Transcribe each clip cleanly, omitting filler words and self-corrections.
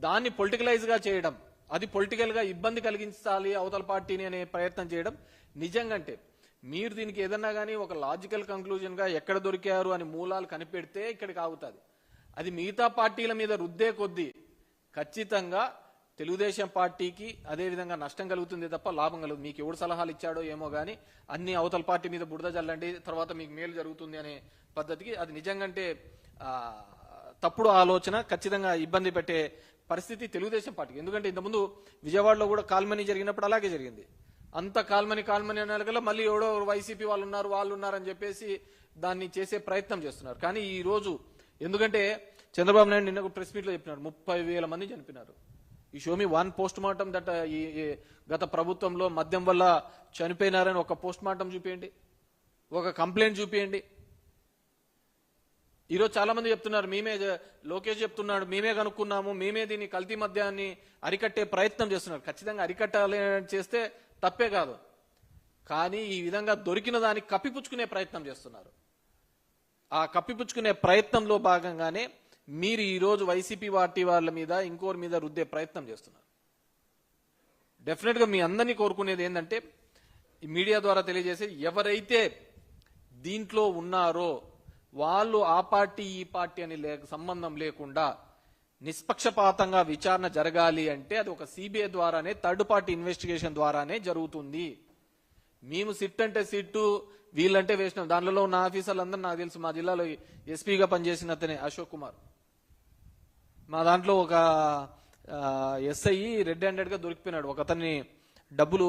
దాన్ని పొలిటికలైజ్ గా చేయడం, అది పొలిటికల్ గా ఇబ్బంది కలిగించాలి అవతల పార్టీని అనే ప్రయత్నం చేయడం నిజంగా అంటే మీరు దీనికి ఏదన్నా కానీ ఒక లాజికల్ కంక్లూజన్ గా ఎక్కడ దొరికారు అని మూలాలు కనిపెడితే ఇక్కడికి ఆగుతుంది. అది మిగతా పార్టీల మీద రుద్దే కొద్దీ ఖచ్చితంగా తెలుగుదేశం పార్టీకి అదేవిధంగా నష్టం కలుగుతుంది తప్ప లాభం కలుగుతుంది. మీకు ఎవడు సలహాలు ఇచ్చాడో ఏమో కానీ అన్ని అవతల పార్టీ మీద బురద జల్లండి తర్వాత మీకు మేలు జరుగుతుంది అనే పద్ధతికి అది నిజంగా తప్పుడు ఆలోచన, ఖచ్చితంగా ఇబ్బంది పెట్టే పరిస్థితి తెలుగుదేశం పార్టీకి. ఎందుకంటే ఇంతకుముందు విజయవాడలో కూడా కాల్మనీ జరిగినప్పుడు అలాగే జరిగింది. అంత కాల్మనీ అనగల మళ్ళీ ఎవడో వైసీపీ వాళ్ళు ఉన్నారని చెప్పేసి దాన్ని చేసే ప్రయత్నం చేస్తున్నారు. కానీ ఈ రోజు ఎందుకంటే చంద్రబాబు నాయుడు నిన్న ప్రెస్ మీట్ లో చెప్పినారు 30,000 మంది చనిపోయినారు. ఈ Xiaomi one post mortem that ఈ గత ప్రభుత్వంలో మద్యం వల్ల చనిపోయినారని ఒక పోస్ట్ మార్టం చూపించండి, ఒక కంప్లైంట్ చూపించండి. ఈరోజు చాలా మంది చెప్తున్నారు, లోకేష్ చెప్తున్నాడు మేమే కనుక్కున్నాము, మేమే దీన్ని కల్తీ మద్యాన్ని అరికట్టే ప్రయత్నం చేస్తున్నారు. ఖచ్చితంగా అరికట్టాలి చేస్తే తప్పే కాదు, కానీ ఈ విధంగా దొరికిన దాన్ని కప్పిపుచ్చుకునే ప్రయత్నం చేస్తున్నారు. ఆ కప్పిపుచ్చుకునే ప్రయత్నంలో భాగంగానే మీరు ఈరోజు వైసీపీ పార్టీ వాళ్ళ మీద ఇంకోరి మీద రుద్దే ప్రయత్నం చేస్తున్నారు. డెఫినెట్ గా మీ అందరినీ కోరుకునేది ఏంటంటే ఈ మీడియా ద్వారా తెలియజేసి ఎవరైతే దీంట్లో ఉన్నారో వాళ్ళు ఆ పార్టీ ఈ పార్టీ అని సంబంధం లేకుండా నిష్పక్షపాతంగా విచారణ జరగాలి అంటే అది ఒక సిబిఐ ద్వారానే, థర్డ్ పార్టీ ఇన్వెస్టిగేషన్ ద్వారానే జరుగుతుంది. మేము సిట్ అంటే సిట్టు, వీళ్ళంటే వేసినాం. దానిలో ఉన్న ఆఫీసర్లందరూ నాకు తెలుసు. మా జిల్లాలో ఎస్పీగా పనిచేసిన అతనే అశోక్ కుమార్. మా దాంట్లో ఒక ఎస్ఐ రెడ్ హ్యాండెడ్ గా దొరికిపోయినాడు, ఒక అతన్ని డబ్బులు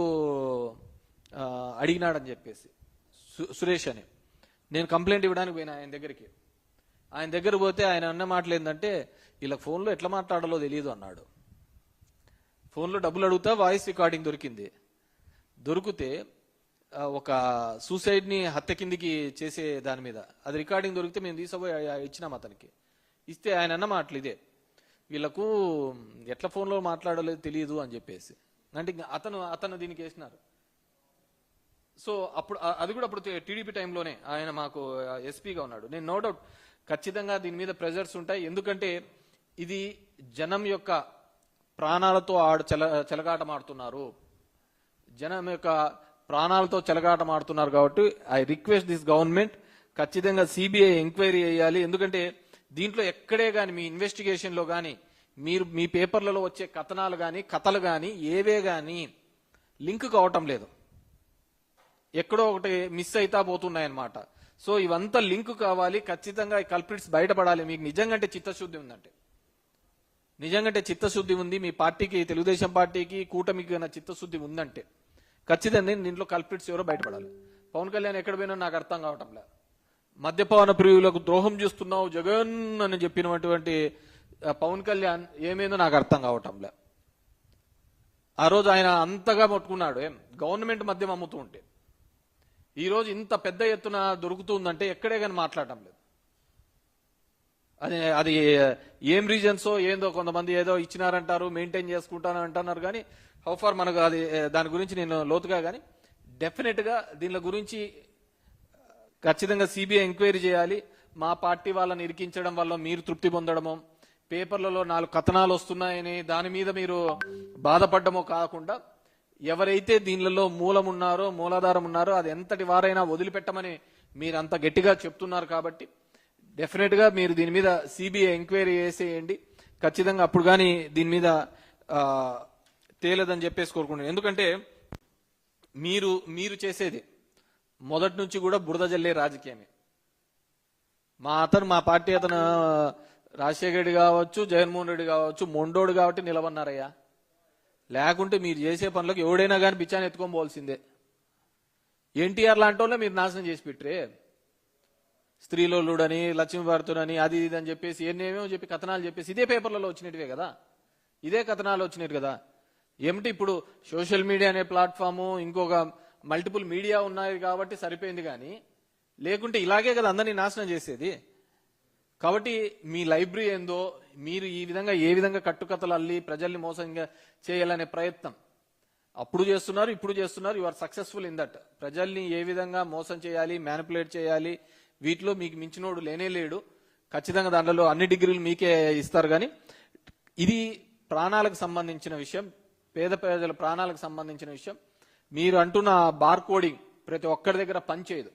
అడిగినాడని చెప్పేసి, సురేష్ అని. నేను కంప్లైంట్ ఇవ్వడానికి పోయినా ఆయన దగ్గరికి. ఆయన దగ్గర పోతే ఆయన అన్న మాటలు ఏంటంటే ఇలా ఫోన్లో ఎట్లా మాట్లాడాలో తెలియదు అన్నాడు. ఫోన్లో డబ్బులు అడుగుతా వాయిస్ రికార్డింగ్ దొరికింది. దొరికితే ఒక సూసైడ్ ని హత్య కిందికి చేసే దాని మీద అది రికార్డింగ్ దొరికితే మేము తీసుకుపోయి ఇచ్చినాం అతనికి. ఇస్తే ఆయన అన్న మాటలు ఇదే, వీళ్ళకు ఎట్లా ఫోన్లో మాట్లాడలేదు తెలియదు అని చెప్పేసి. అంటే అతను దీనికి వేసినారు. సో అప్పుడు అది కూడా అప్పుడు టీడీపీ టైంలోనే ఆయన మాకు ఎస్పీగా ఉన్నాడు. నేను నో డౌట్ ఖచ్చితంగా దీని మీద ప్రెజర్స్ ఉంటాయి. ఎందుకంటే ఇది జనం యొక్క ప్రాణాలతో చెలగాటమాడుతున్నారు, జనం యొక్క ప్రాణాలతో చెలగాటమాడుతున్నారు. కాబట్టి ఐ రిక్వెస్ట్ దిస్ గవర్నమెంట్ ఖచ్చితంగా సిబిఐ ఎంక్వైరీ చేయాలి. ఎందుకంటే దీంట్లో ఎక్కడే కానీ మీ ఇన్వెస్టిగేషన్ లో కానీ మీరు మీ పేపర్లలో వచ్చే కథనాలు కానీ కథలు కానీ ఏవే కానీ లింక్ కావటం లేదు, ఎక్కడో ఒకటి మిస్ అయితా పోతున్నాయన్నమాట. సో ఇవంతా లింక్ కావాలి, ఖచ్చితంగా ఈ కల్ప్రిట్స్ బయటపడాలి. మీకు నిజంగా చిత్తశుద్ధి ఉందంటే, నిజంగా చిత్తశుద్ధి ఉంది మీ పార్టీకి, తెలుగుదేశం పార్టీకి, కూటమికి చిత్తశుద్ధి ఉందంటే ఖచ్చితంగా దీంట్లో కల్ప్రిట్స్ ఎవరో బయటపడాలి. పవన్ కళ్యాణ్ ఎక్కడ పోయినా నాకు అర్థం కావటం లే. మద్యపాన ప్రియులకు ద్రోహం చేస్తున్నావు జగన్ అని చెప్పినటువంటి పవన్ కళ్యాణ్ ఏమైందో నాకు అర్థం కావటం లే. ఆ రోజు ఆయన అంతగా పట్టుకున్నాడు గవర్నమెంట్ మద్యం అమ్ముతూ ఉంటే. ఈ రోజు ఇంత పెద్ద ఎత్తున దొరుకుతుందంటే ఎక్కడే కానీ మాట్లాడటం లేదు. అది ఏం రీజన్సో ఏందో, కొంతమంది ఏదో ఇచ్చినారంటారు, మెయింటైన్ చేసుకుంటాను అంటున్నారు. కానీ హౌ ఫార్ మనకు అది దాని గురించి నేను లోతుగా, కానీ డెఫినెట్ గా దీని గురించి ఖచ్చితంగా సిబిఐ ఎంక్వైరీ చేయాలి. మా పార్టీ వాళ్ళని ఇరికించడం వల్ల మీరు తృప్తి పొందడమో, పేపర్లలో 4 కథనాలు వస్తున్నాయని దాని మీద మీరు బాధపడ్డమో కాకుండా ఎవరైతే దీనిలో మూలాధారం ఉన్నారో అది ఎంతటి వారైనా వదిలిపెట్టమని మీరు అంత గట్టిగా చెప్తున్నారు. కాబట్టి డెఫినెట్ గా మీరు దీని మీద సిబిఐ ఎంక్వైరీ చేసేయండి ఖచ్చితంగా. అప్పుడు కానీ దీని మీద తేలదని చెప్పేసి కోరుకుంటున్నాను. ఎందుకంటే మీరు చేసేది మొదటి నుంచి కూడా బురద జల్లే రాజకీయమే. మా పార్టీ అతను రాజశేఖర రెడ్డి కావచ్చు, జగన్మోహన్ రెడ్డి కావచ్చు, మొండోడు కాబట్టి నిలవన్నారయ్యా. లేకుంటే మీరు చేసే పనులకు ఎవడైనా కానీ బిచ్చాన్ని ఎత్తుకోబోల్సిందే. ఎన్టీఆర్ లాంటి వాళ్ళే మీరు నాశనం చేసి పెట్టరే. స్త్రీలోలుడని, లక్ష్మీభారతుడని, అది ఇది అని చెప్పేసి ఏమేమో చెప్పి కథనాలు చెప్పేసి ఇదే పేపర్లలో వచ్చినట్టువే కదా, ఇదే కథనాలు వచ్చినట్టు కదా. ఏమిటి ఇప్పుడు సోషల్ మీడియా అనే ప్లాట్ఫాము, ఇంకొక మల్టిపుల్ మీడియా ఉన్నాయి కాబట్టి సరిపోయింది. కానీ లేకుంటే ఇలాగే కదా అందరినీ నాశనం చేసేది. కాబట్టి మీ లైబ్రరీ ఏందో, మీరు ఈ విధంగా ఏ విధంగా కట్టుకథలు అల్లి ప్రజల్ని మోసంగా చేయాలనే ప్రయత్నం అప్పుడు చేస్తున్నారు, ఇప్పుడు చేస్తున్నారు. You are successful in that. ప్రజల్ని ఏ విధంగా మోసం చేయాలి, మ్యానిపులేట్ చేయాలి, వీటిలో మీకు మించినోడు లేనే లేడు. ఖచ్చితంగా దాంట్లో అన్ని డిగ్రీలు మీకే ఇస్తారు. కానీ ఇది ప్రాణాలకు సంబంధించిన విషయం, పేద ప్రజల ప్రాణాలకు సంబంధించిన విషయం. మీరు అంటున్న బార్ కోడింగ్ ప్రతి ఒక్కరి దగ్గర పనిచేయదు.